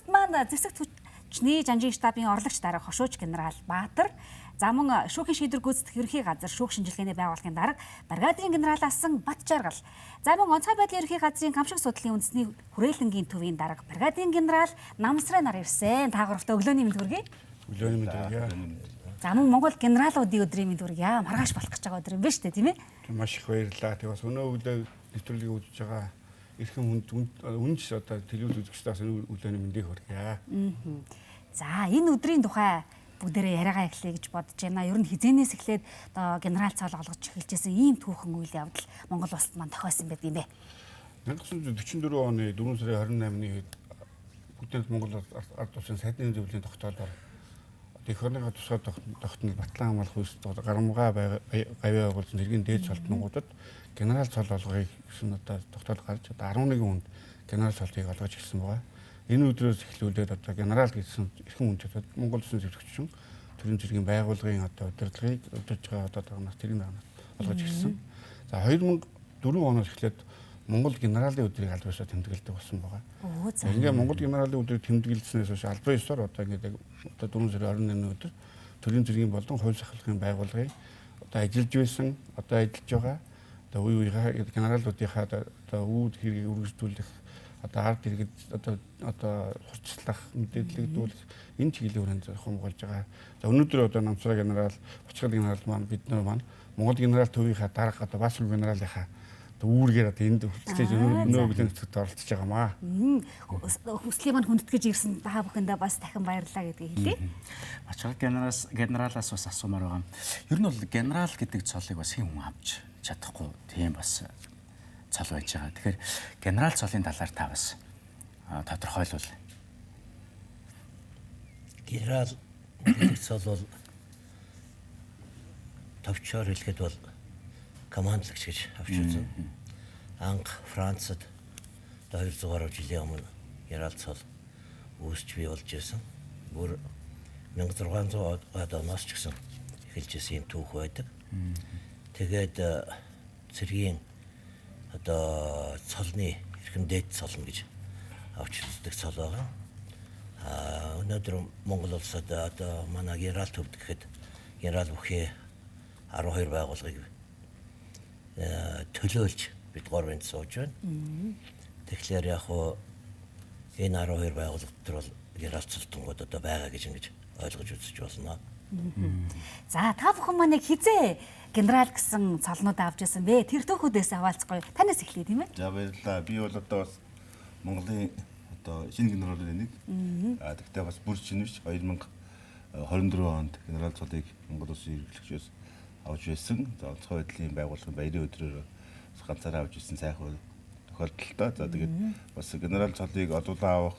Надад маань зэсэг түвшний жанжийн штабын орлогч дарга хошууч генерал Баатар, за мөн шүүхийн шийдвэр гүйцэтгэх ерөнхий газар шүүх шинжилгээний байгууллагын дарга бригадын генерал асан Бат Жаргал, за мөн онцгой байдлын ерөнхий газрын камшиг судлалын үндэсний хүрээлэнгийн төвийн дарга бригадын генерал Намсрай нар ирсэн. Та гуравтаа өглөөний мэнд хүргэе. Өглөөний мэнд хүргэе. За мөн Монгол генералуудын өдрийн мэнд хүргэе. Маргааш болох гэж байгаа өдөр юм байна шүү дээ, тийм ээ? Маш их баярлалаа. Тэгээ бас өнөө өглөө нэвтрүүлгийг үзэж байгаа эрхэм үнж одоо телевиз үзэгчдээс өглөөний мэндийг хүргэе. За энэ өдрийн тухай бүгдээрээ яриагаа эхлэе гэж бодож байна. Ер нь хизээнээс эхлээд одоо генерал цол олгож эхэлжсэн ийм түүхэн үйл явдал Монгол улсад маань тохиосон байт юм бэ? 1944 оны 4 сарын 28-ны хэд бүгд Монгол ард улсын сайдны зөвлөлийн тогтоолоор их орныхаа тусгай тогтнол Батлан хамгаалах үйлс гарамгаа гавь байгуулсан зэргийн дээд цолтнуудад генерал цол олгоё гэсэн одоо тогтоол гарч одоо 11 хүнд генерал цолыг олгож ирсэн байгаа. Энэ өдрөөс эхлүүлээд одоо генерал гэсэн эрхэм хүндэд Монгол улсын зөвлөгчсөн төрийн зэргийн байгууллагын одоо удирдлагыг удирдах байгаа одоо дагнаас тэрийн дагнаас олгож ирсэн. За 2004 оноос эхлээд Монгол генералын өдрийг аль биесээр тэмдэглэдэг болсон байгаа. Ингээ Монгол генералын өдрийг тэмдэглэснээс хойш аль биесээр одоо ингээ одоо 4 сарын 28-ны өдөр төрийн зэргийн болон хууль сахлахын байгууллагын одоо ажиллаж байсан, одоо ажиллаж байгаа одоо үе үеийнхаа генералуудынхаа одоо үүд хэргийг үргэлжлүүлэх одоо ард иргэд одоо хурцлах мэдээлэгдүүлэх энэ чиглэлийн хүрээнд хумгуулж байгаа. За өнөөдөр одоо Намсрай генерал, Бачгал генерал маань бид нар маань Монгол генерал төвийнхаа дарга одоо Басвал генералынхаа үүргээр одоо энд хүртэж өнөө өглөөний төсөвт оролцож байгаамаа. Хүслийн маань хүндэтгэж ирсэн та бүхэндээ бас дахин баярлалаа гэдгийг хэлье. Бачгал генералаас бас асуумаар байгаа. Ер нь бол генерал гэдэг цолыг бас хэн хүн авч чадахгүй тийм бас цол байж байгаа. Тэгэхээр генерал цолын талаар та бас тодорхойлвол. Генерал гэдэг цол бол товчоор хэлэхэд бол командлагч гэж авч үзэн. Анх Францад 200 гаруй жилийн өмнө генерал цол үүсч бий болж байсан. Бүр 1600 оноос ч гэсэн эхэлж байсан юм түүх байдаг. Тэгээд цэргийн одоо цолны эрхэм дээд цолно гэж авч үздэг цол байгаа. Өнөөдөр Монгол улсад одоо манай генерал төвд гэхэд генерал бүхий 12 байгууллагыг төлөөлж бид 3 энд сууж байна. Тэгэхээр яг хуу энэ 12 байгууллага дотор бол генерал цолтонгууд одоо байгаа гэж ингэж ойлгож үзэж болно. За та бүхэн маань хизээ генерал гэсэн цолнууд авч байсан бэ? Тэр төөхүүдээс хаваалцгаая. Танаас эхлэе тийм ээ? За баярлалаа. Би бол одоо бас Монголын одоо шинэ генералын нэг. Тэгтээ бас бүр шинэ биш 2024 онд генерал цолыг Монгол улсын ерөнхийлөгчөөс авч байсан. За онцгой байдлын байгууллагын баярын өдрөөр ганцаараа авч ирсэн сайхан тохиолдолтой. За тэгээд бас генерал цолыг одуулаа авах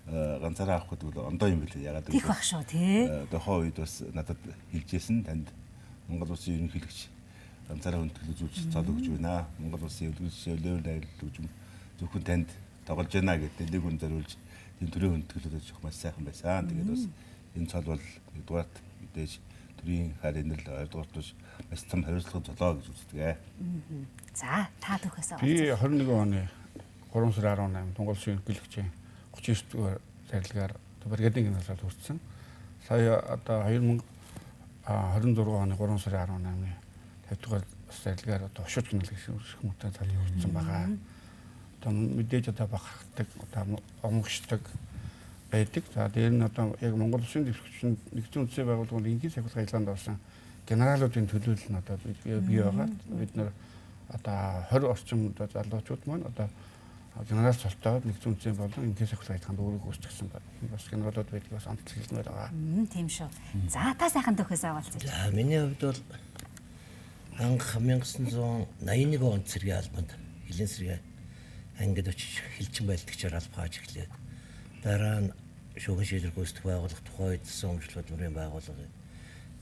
ганцаараа авах гэдэг бол ондоо юм билээ. Ягаад гэвэл их баг шүү тий. Тухайн үед бас надад хэлжсэн танд Монгол улсын ерөнхийлөгч ганцаараа хүндэтгэл үзүүлж цол өгч байна. Монгол улсын өвлөсөн левел айлт өгч зөвхөн танд тоглож байна гэдэг нэг үн зориулж тийм төрийн хүндэтгэл өгч маш сайхан байсан. Тэгээд бас энэ цол бол нэгдүгээрт мэдээж төрийн харийн нэрл хоёрдугаарт бас маш том хариуцлага золоо гэж үздэг. За та түүхээс би 21 оны 3 сарын 18-нд Монгол улсын ерөнхийлөгчийн 39 дугаар зарилгаар бригадын генерал хүртсэн. Сая одоо 2026 оны 3 сарын 18-ны 50 дугаар зарилгаар одоо хошууч генерал гэсэн хүмүүстээ цалин хүртсэн байгаа. Одоо мэдээж одоо бахархдаг, одоо омгшдаг байдаг. За дээр нь одоо яг Монгол улсын дэвшигчийн нэгдсэн үндэсний байгууллагын ингийн сахилгын ажиллагаанд орсон генералуудын төлөөлөл нь одоо бий байгаа. Бид нар одоо 20 орчим одоо залуучууд маань одоо генерал цолтойд нэгдсэн үндэсний болон ингийн сахилгын ажиллагаанд өөрийгөө үүсгэсэн байна. Бас генералууд байдаг бас онцлог хэлмээр байгаа. Тийм шүү. За та сайхан түүхээс авалцгаая. За миний хувьд бол анх 1981 онд цэргийн албанд Хилийн цэргийн ангид очиж хилчин байлдагчаар албааж эхлэв. Дараа нь шүүхийн шийдвэр гүйцэтгэх байгууллага тухайн үед өмчлөлт бүрийн байгууллага.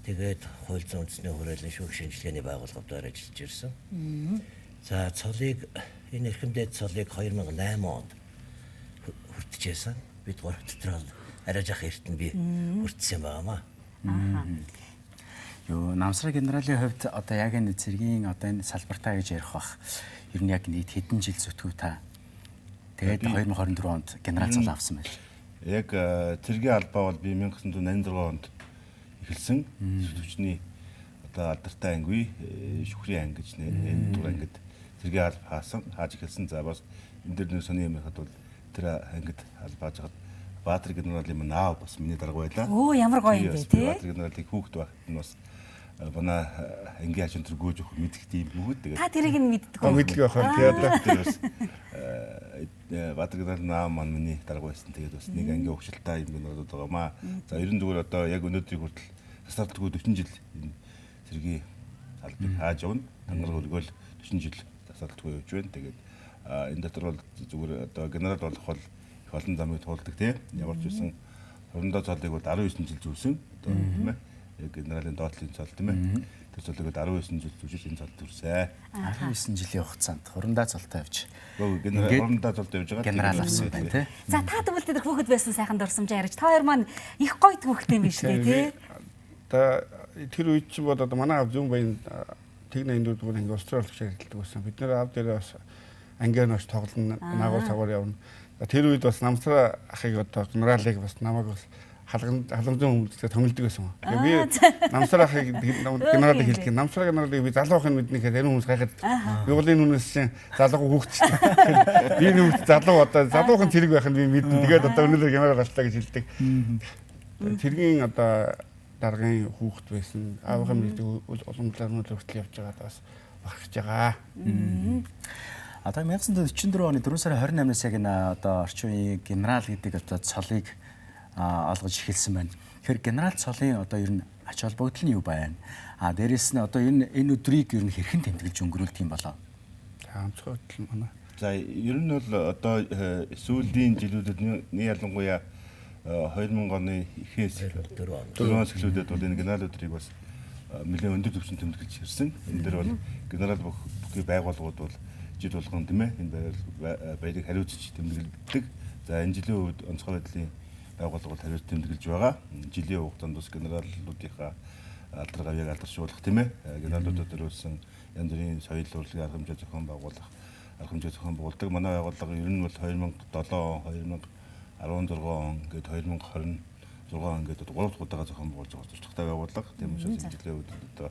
Тэгээд хууль зүйн үндэсний хүрээлэн шүүхийн шинжилгээний байгууллагуудаар ажиллаж ирсэн. За цолыг энэ эрхэм дээд цолыг 2008 онд хүртчихсэн. Бид гурав дотор арай жах эртэн би хүртсэн байгаамаа. Юу Намсрай генералын хувьд одоо яг энэ цэргийн одоо энэ салбартаа гэж ярих бах. Ер нь яг нийт хэдэн жил зүтгүү та. Тэгээд 2024 онд генерал цол авсан байл. яг цэргийн албаа бол би 1986 онд эхэлсэн. Сүлжүүчний одоо алдартай анги, шүхрийн анги гэж нэр ангид цэргийн алба хаасан, хааж эхэлсэн. За бас энэ дээр нэг сони юм хад бол тэр ангид албааж хад Баатар генералын наав бас миний дарга байлаа. Оо ямар гоё юм бэ те. Баатар генералын хүүхэд байхад нь бас манай ангийн хажуун тэр гүйж өгөх мэдэх тийм бүгд тэгээд Та тэрийг нь мэддэг үү? Мэддэг байхаар тэгээд Баатар генерал наав маань миний дарга байсан. Тэгээд бас нэг ангийн өгшилтэй юм генералууд байгаамаа. За ерөн зүгээр одоо яг өнөөдрийг хүртэл тасардлаггүй 40 жил энэ цэргийн албыг хааж явна. Тангар хөргөөл 40 жил тасардлаггүй явж байна. Тэгээд энэ дотор бол зүгээр одоо генерал болох бол их олон замыг туулдаг тийм. Ямар ч байсан хорондоо цолыг бол 19 жил зүүсэн. Одоо тийм ээ. Яг генералын доотлын цол тийм ээ. Тэр цолыг 19 жил зүүжиж энэ цол төрсөн. 19 жилийн хугацаанд хурандаа цолтой явж. Генерал хорондоо цолд явж байгаа. Генерал авсан байна тий. За та төвлөдөд хүүхэд байсан сайхан дурсамж ярьж. Та хоёр маань их гоё хүүхдтэй юм биш үү те? одоо тэр үед чинь бол одоо манай аав зүүн баян тэгнэ энэ дүүгээр ингээ Австралийн ширхэлдэг байсан. Бид нэр аав дээр бас ангиар нош тоглоно, наагур цагаар явна. Тэр үед бас намсраа ахыг одоо генералыг бас намайг бас халамжын хүмүүстэй томилдог байсан. Би намсраа ахыг генералыг хэлдэг. Намсраа генералыг би залуухын мэднийхээр энэ хүмүүс гайхаад би бол энэ хүнээс чинь залуу хүүхдтэй. Би энэ хүмүүс залуу одоо залуухан зэрэг байх нь би мэднэ. Тэгээд одоо өнөөдөр генерал боллоо гэж хэлдэг. Тэргийн одоо даргын хүүхэд байсан. Аавын мэддэг уламжлалаар өнөөдөр хүртэл явж байгаад бас багч байгаа. Одоо 1944 оны 4 сарын 28-наас яг энэ одоо орчин үеийн генерал гэдэг одоо цолыг олгож эхэлсэн байна. Тэгэхээр генерал цолын одоо ер нь ач холбогдол нь юу байна? Дээрэс нь одоо энэ өдрийг ер нь хэрхэн тэмдэглэж өнгөрүүлдэг юм болоо? Онцгой манай. За ер нь бол одоо сүүлийн жилүүдэд нэг ялангуяа 2000 оны эхээс 4 оноос эхлүүлээд бол энэ генерал өдрийг бас нэлээд өндөр түвшинд тэмдэглэж ирсэн. Энэ дээр бол генерал бүхий байгууллагууд бол жил болгон тийм ээ энэ баярыг хариуцж тэмдэглэдэг. За энэ жилийн үед онцгой байдлын байгууллагууд хариуцж тэмдэглэж байгаа. Жилийн хугацаанд бас генералуудынхаа алдар гавьяаг алдаршуулах тийм ээ генералуудад төрүүлсэн янз бүрийн соёл урлагийн арга хэмжээ зохион байгуулах арга хэмжээ зохион байгуулдаг. Манай байгууллага ер нь бол 2007 2016 он гээд 2026 он гээд 3 дахь удаага зохион байгуулж байгаа туршлагатай байгууллага. Тийм учраас энэ жилийн үед одоо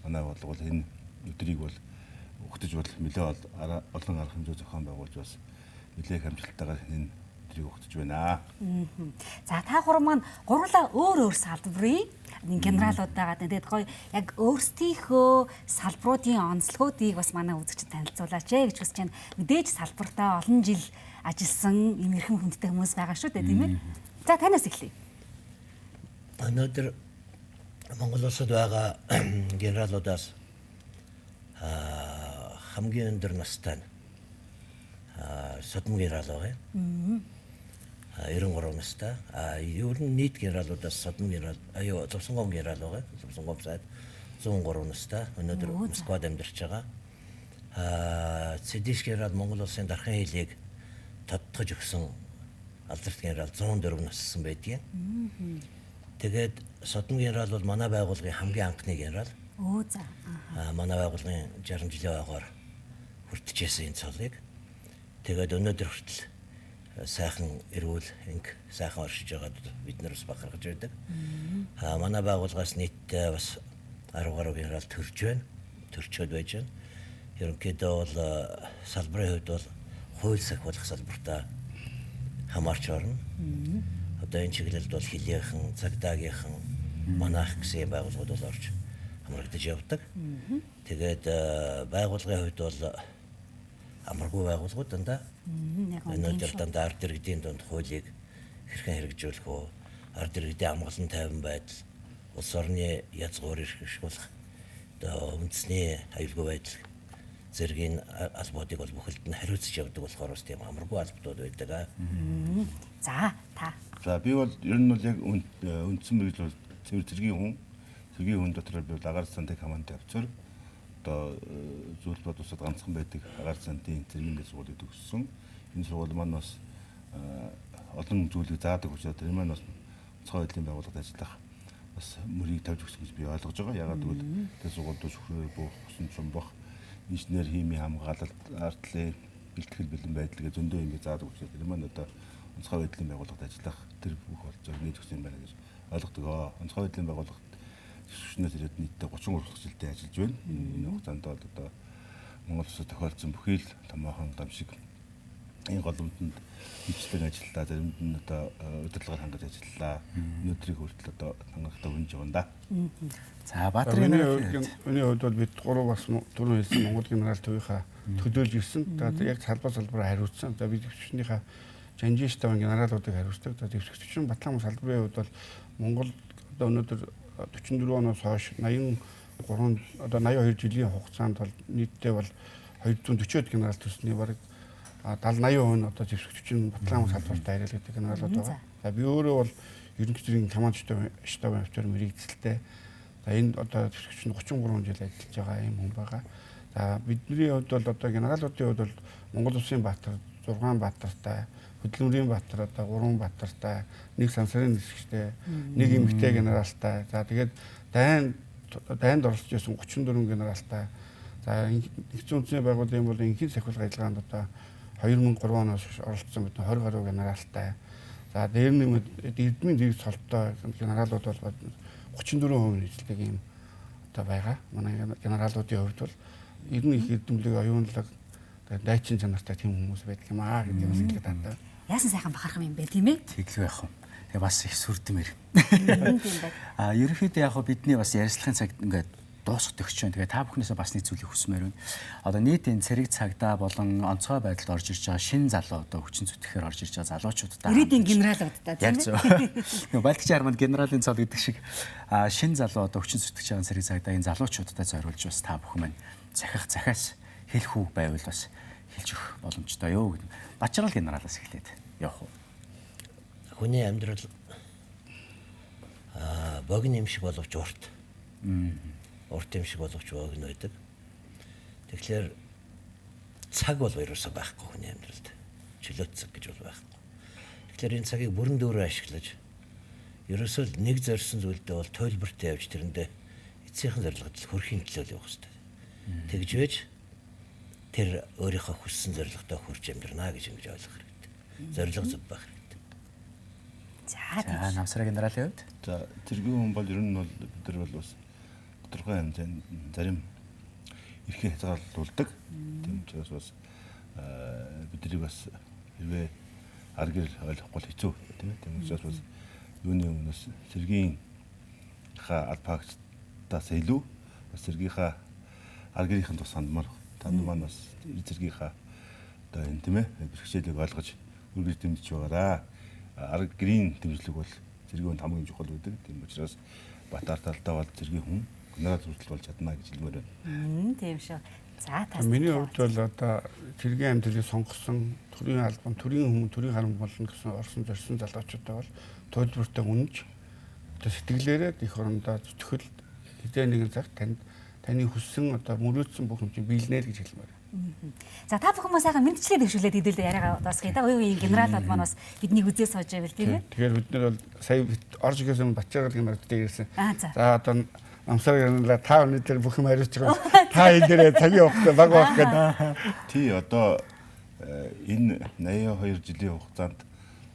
манай байгууллага бол энэ өдрийг бол өгтөж бол нэлээд олон арга хэмжээ зохион байгуулж бас нэлээд хамжилттайгаар энэ өдрийг өгтөж байна. За та гурав маань гурлаа өөр салбарын генералууд байгаа. Тэгээд гоё яг өөрсдийнхөө салбаруудын онцлогуудыг бас манай үзэгчид танилцуулаач гэж хүсэж байна. Мэдээж салбартаа олон жил ажилласан юм эрхэм хүндтэй хүмүүс байгаа шүү дээ, тийм ээ. За танаас эхлэе. Өнөөдөр Монгол улсад байгаа генералуудаас хамгийн өндөр настай содмын генерал байгаа юм. 93 настай. Ер нь нийт генералуудаас содмын генерал Лувсангом генерал байгаа. Лувсангом сайд 103 настай. Өнөөдөр Москвад амьдарч байгаа. Цэдиш генерал Монгол улсын дархан хилийг тодтогч өгсөн алдарт генерал 104 нассан байдгийг. Тэгээд содмын генерал бол манай байгууллагын хамгийн анхны генерал. Оо за. Манай байгууллагын 60 жилийн ойгоор хүртчихсэн энэ цолыг. Тэгээд өнөөдөр хүртэл сайхан эрүүл инг сайхан оршиж байгаад бид нар бас бахархаж байдаг. Манай байгууллагаас нийтдээ бас 10 гаруй генерал төрж байна. Төрчөөд байж байна. Ерөнхийдөө бол салбарын хувьд бол хууль сахиулах салбартаа хамаарч орно. Одоо энэ чиглэлд бол хилийнхэн, цагдаагийнхэн, манайх гэсэн байгууллагууд бол орж хамрагдаж явдаг. Тэгээд байгууллагын хувьд бол амаргүй байгууллагууд дандаа өнөөдөр дандаа ард иргэдийн дунд хуулийг хэрхэн хэрэгжүүлэх вэ? Ард иргэдийн амгалан тайван байдал, улс орны язгуур эрхшүүлэх, одоо үндэсний аюулгүй байдал зэргийн албуудыг бол бүхэлд нь хариуцж явдаг болохоор бас тийм амаргүй албадууд байдаг. За та. За би бол ер нь бол яг үндсэн мөрөл бол цэргийн хүн дотор би бол агаар цантыг хамаантай явцаар одоо зүйл бод усад ганцхан байдаг агаар цантын цэргийн сургуулийг төгссөн. Энэ сургууль маань бас олон зүйлийг заадаг учраас тэр маань бас онцгой байдлын байгууллагад ажиллах бас мөрийг тавьж өгсөн гэж би ойлгож байгаа. Ягаад гэвэл тэр сургуульд шүхрээр буух, усан чумбах, инженер, хими хамгаалалт, ардлын бэлтгэл бэлэн байдал гэж зөндөө юм заадаг учраас тэр маань одоо онцгой байдлын байгууллагад ажиллах тэр бүх бол зорилгын төгсөн байна гэж ойлгодог. Онцгой байдлын байгууллагад зөвшөөрснөөс ирээд нийтдээ 33 дахь жилдээ ажиллаж байна. Энэ хугацаанд бол одоо Монгол улсад тохиолдсон бүхий л томоохон гамшиг энэ голомтонд хичээлэн ажиллалаа, заримд нь одоо удирдлагаар хангаж ажиллалаа. Өнөөдрийг хүртэл одоо хангалттай хүнж байгаа юм да. За Баатарын миний хувьд бол бид гурав бас түрүү хэлсэн Монгол генерал төвийнхаа төдөөлж ирсэн. Тэгээд яг салбар салбараа хариуцсан. За бид төвчнийхээ жанжин штабын генералуудыг хариуцдаг. За төвччин Батлан салбарын хувьд бол Монгол одоо өнөөдөр 44 оноос хойш 83 одоо 82 жилийн хугацаанд бол нийтдээ бол 240-од генерал төсний бараг 70-80% нь одоо зэвсэгччин Батлан салбарт ажилладаг генералууд байгаа. За би өөрөө бол ерөнхий зэргийн команд штабын офицер мэрэгдэлтэй. За энэ одоо зэвсэгччин 33 жил ажиллаж байгаа юм хүн байгаа. За бидний хувьд бол одоо генералуудын хувьд бол Монгол Улсын Баатар 6 Баатартай, хөдөлмөрийн Баатар одоо 3 Баатартай, нэг сансарын нисгчтэй, нэг эмэгтэй генералтай. За тэгээд дайнд оролцож байсан 34 генералтай. За нэгдсэн үндэсний байгууллагын бол энхийн сахилга ажиллагаанд одоо 2003 оноос оролцсон бид 20 гаруй генералтай. За дээр нэмээд эрдмийн дэргэд солттой генералууд бол 34% нийтлэг юм одоо байгаа. Манай генералуудын хувьд бол ер нь их эрдэмлэг, оюунлаг, дайчин чанартай тийм хүмүүс байдаг юм аа гэдэг бас хэлээд байна. Яасан сайхан бахархам юм бэ тийм ээ? Тэглэв яах вэ? Тэгээ бас их сүрдмэр. Тийм байна. Ерөнхийдөө яг бидний бас ярилцлагын цаг ингээд дуусах төгсч байна. Тэгээ та бүхнээсээ бас нэг зүйлийг хүсмээр байна. Одоо нийт энэ цэрэг цагдаа болон онцгой байдалд орж ирж байгаа шинэ залуу одоо хүчин зүтгэхээр орж ирж байгаа залуучуудаа Ирээдүйн генералуудаа тийм ээ. Балтич арманд генералын цол гэдэг шиг шинэ залуу одоо хүчин зүтгэж байгаа цэрэг цагдаа энэ залуучуудаа зориулж бас та бүхэн маань захиас хэлэх үг байвал бас хэлж өгөх боломжтой юу гэдэг. Бачрал генералаас эхлээд явах уу? Хүний амьдрал богино юм шиг боловч урт. Урт юм шиг боловч богино байдаг. Тэгэхээр цаг бол ерөөсөө байхгүй хүний амьдралд. Чөлөөт цаг гэж бол байхгүй. Тэгэхээр энэ цагийг бүрэн дүүрэн ашиглаж ерөөсөө нэг зорьсон зүйлдээ бол тойлбортой явж тэрэндээ эцсийнхэн зорилгод хүрэхийн төлөө явах хэрэгтэй. Тэгж байж тэр өөрийнхөө хүссэн зорилготой хүрч амьдрнаа гэж ингэж ойлгох хэрэгтэй. Зорилго зөв байх хэрэгтэй. За намсраа генералын хувьд За тэргийн хүн бол ер нь бол бид нар бол бас тодорхой хэмжээнд зарим эрхийн хязгаарлуулдаг. Тийм учраас бас бидний бас хэрвээ аргил ойлгохгүй хэцүү тийм ээ. Тийм учраас бас юуны өмнөөс цэргийн аль багтаас илүү бас цэргийнхаа аргилынхын тус сандмаар танд маань бас цэргийнхаа одоо энэ тийм ээ бэрхшээлийг ойлгож үргэлж дэмжиж байгаараа. Аргилын дэмжлэг бол цэргийн хамгийн чухал байдаг. Тийм учраас Батар талдаа бол цэргийн хүн генерал зүртэл болж чадна гэж хэлмээр байна. Тийм шүү. За тас. Миний хувьд бол одоо цэргийн амьдралыг сонгосон төрийн албан, төрийн хүмүүс, төрийн харан болно гэсэн орсон зорьсон залуучуудаа бол төлбөртэй үнэж одоо сэтгэлээрээ их орондоо зүтгэл хэдэн нэгэн цагт таны хүссэн одоо мөрөөдсөн бүх юм чинь биелнэ л гэж хэлмээр. За та бүхэн маань сайхан мэдчлээ дэвшүүлээд хэдүүлээ яриагаа дуусгая да. Үеийн генералууд маань бас биднийг үзээ сууж байвал тийм ээ. Тэгэхээр бид нар бол сая орж ирэхээс өмнө Бачрал генералд ирсэн. За. За одоо намсраа генерал та өнөөдөр бүх юм хариуцж байгаа. Та эдгээрээ цагийн хугацаа баг байх гэдэг. Тий одоо энэ 82 жилийн хугацаанд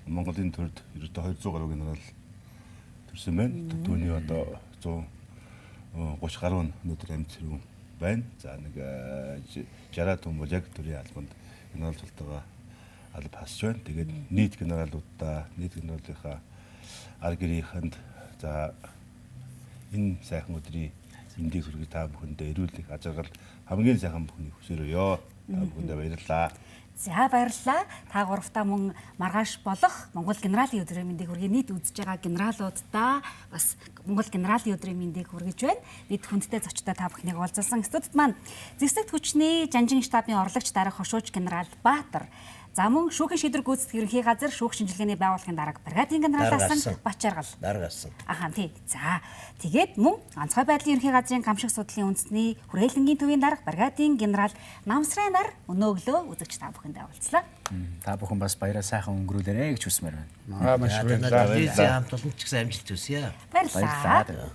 Монголын төрд ердөө 200 гаруй генерал төрсөн байна. Түүний одоо 130 гаруй нь өнөөдөр амьд зэрэг байна. За нэг 60 хүн бол яг төрийн албанд генерал цолтойгоо алба хасж байна. Тэгээд нийт генералынхаа аргирийнханд за энэ сайхан өдрийн мэндийг хүргэж та бүхэндээ эрүүлэх ажиргал хамгийн сайхан бүхний хүсээрөөё. Та бүхэндээ баярлалаа. За баярлалаа. Та гуравтаа мөн маргааш болох Монгол генералын өдрийн мэндийг хүргэе. Нийт үзэж байгаа генералуудаа бас Монгол генералын өдрийн мэндийг хүргэж байна. Бид хүндтэй зочдтой та бүхнийг уулзсан. Студид маань Зэвсэгт хүчний жанжин штабын орлогч дарга хошууч генерал Баатар, за мөн шүүхийн шийдвэр гүйцэтгэх ерөнхий газар шүүх шинжилгээний байгууллагын дарга бригадийн генерал асан Бачаргал. Даргасан. Ахаа тий. За тэгээд мөн онцгой байдлын ерөнхий газрын гамшиг судлалын үндэсний хүрээлэнгийн төвийн дарга бригадийн генерал Намсрын нар өнөөглөө үзэгч та бүхэндээ уулзлаа. та бүхэн бас баяраа сайхан өнгөрүүлээрэй гэж хүсмээр байна. Маш баярлалаа. Телевизийн хамт олон ч гэсэн амжилт хүсье. Баярлалаа.